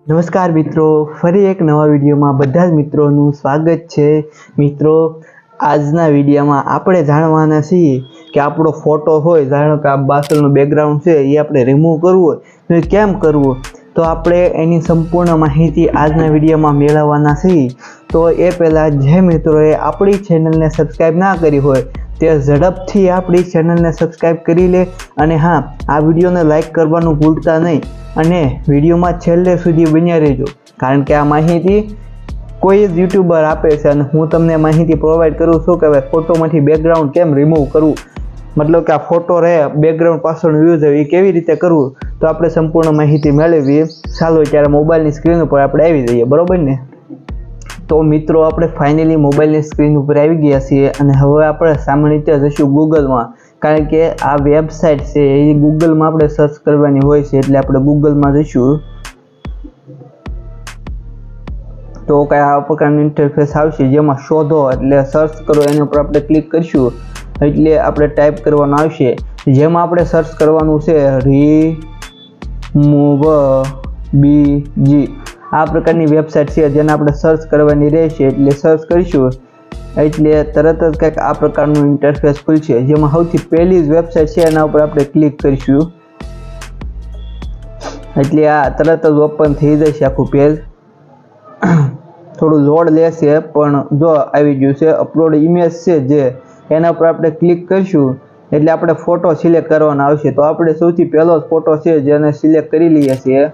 નમસ્કાર મિત્રો, ફરી એક નવા વિડીયોમાં બધા જ મિત્રોનું સ્વાગત છે। મિત્રો, આજના વિડીયોમાં આપણે જાણવાના છીએ કે આપણો ફોટો હોય, જાણો કે આ પાછળનું બેકગ્રાઉન્ડ છે એ આપણે રિમૂવ કરવું હોય તો એ કેમ કરવું, તો આપણે એની સંપૂર્ણ માહિતી આજના વિડીયોમાં મેળવવાના છીએ। તો એ પહેલાં જે મિત્રોએ આપણી ચેનલને સબસ્ક્રાઈબ ના કરી હોય તે ઝડપથી આપણી ચેનલને સબસ્ક્રાઈબ કરી લે અને હા, આ વિડીયોને લાઈક કરવાનું ભૂલતા નહીં અને વિડીયોમાં છેલ્લે સુધી બન્યા રહેજો, કારણ કે આ માહિતી કોઈ જ યુટ્યુબર આપે છે અને હું તમને માહિતી પ્રોવાઈડ કરું છું કે હવે ફોટોમાંથી બેકગ્રાઉન્ડ કેમ રિમૂવ કરવું, મતલબ કે આ ફોટો રહે બેકગ્રાઉન્ડ પાછળનું વ્યૂ છે એ કેવી રીતે કરવું, તો આપણે સંપૂર્ણ માહિતી મેળવીએ। ચાલો ત્યારે મોબાઈલની સ્ક્રીન ઉપર આપણે આવી જઈએ, બરોબર ને। તો મિત્રો, આપણે ફાઇનલી મોબાઈલની સ્ક્રીન ઉપર આવી ગયા છીએ અને હવે આપણે સામાન્ય રીતે જઈશું ગૂગલમાં, કારણ કે આ વેબસાઇટ છે એ ગૂગલમાં આપણે સર્ચ કરવાની હોય છે, એટલે આપણે ગૂગલમાં જઈશું તો કંઈ આ પ્રકારનું ઇન્ટરફેસ આવશે, જેમાં શોધો એટલે સર્ચ કરો એના ઉપર આપણે ક્લિક કરીશું એટલે આપણે ટાઈપ કરવાનું આવશે, જેમાં આપણે સર્ચ કરવાનું છે RemoveBG। આ પ્રકારની વેબસાઇટ છે જેને આપણે સર્ચ કરવાની રહેશે, એટલે સર્ચ કરીશું એટલે તરત જ કંઈક આ પ્રકારનું ઇન્ટરફેસ ખુલશે, જેમાં સૌથી પહેલી જ વેબસાઇટ છે એના ઉપર આપણે ક્લિક કરીશું એટલે આ તરત જ ઓપન થઈ જશે આખું પેજ। થોડું લોડ લેશે પણ જો આવી ગયું છે। અપલોડ ઇમેજ છે જે એના પર આપણે ક્લિક કરીશું એટલે આપણે ફોટો સિલેક્ટ કરવાનો આવશે, તો આપણે સૌથી પહેલો જ ફોટો છે જેને સિલેક્ટ કરી લઈએ છીએ।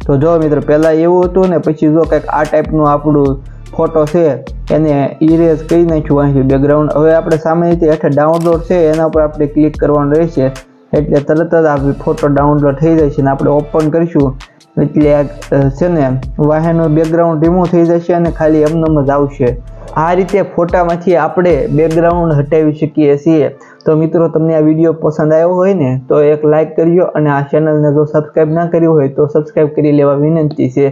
તો જો મિત્રો, પહેલાં એવું હતું ને પછી જો કંઈક આ ટાઈપનું આપણું ફોટો છે એને ઇરેઝ કરી નાખ્યું અહીંથી બેકગ્રાઉન્ડ। હવે આપણે સામાન્ય રીતે હેઠળ ડાઉનલોડ છે એના ઉપર આપણે ક્લિક કરવાનું રહેશે એટલે તરત જ આ ફોટો ડાઉનલોડ થઈ જશે અને આપણે ઓપન કરીશું એટલે છે ને વાહનનું બેકગ્રાઉન્ડ રિમૂવ થઈ જશે અને ખાલી એમનેમ જ આવશે। આ રીતે ફોટામાંથી આપણે બેકગ્રાઉન્ડ હટાવી શકીએ છીએ। તો મિત્રો, તમને આ વિડીયો પસંદ આવ્યો હોય ને તો એક લાઈક કરજો અને આ ચેનલને જો સબસ્ક્રાઈબ ના કરી હોય તો સબસ્ક્રાઈબ કરી લેવા વિનંતી છે।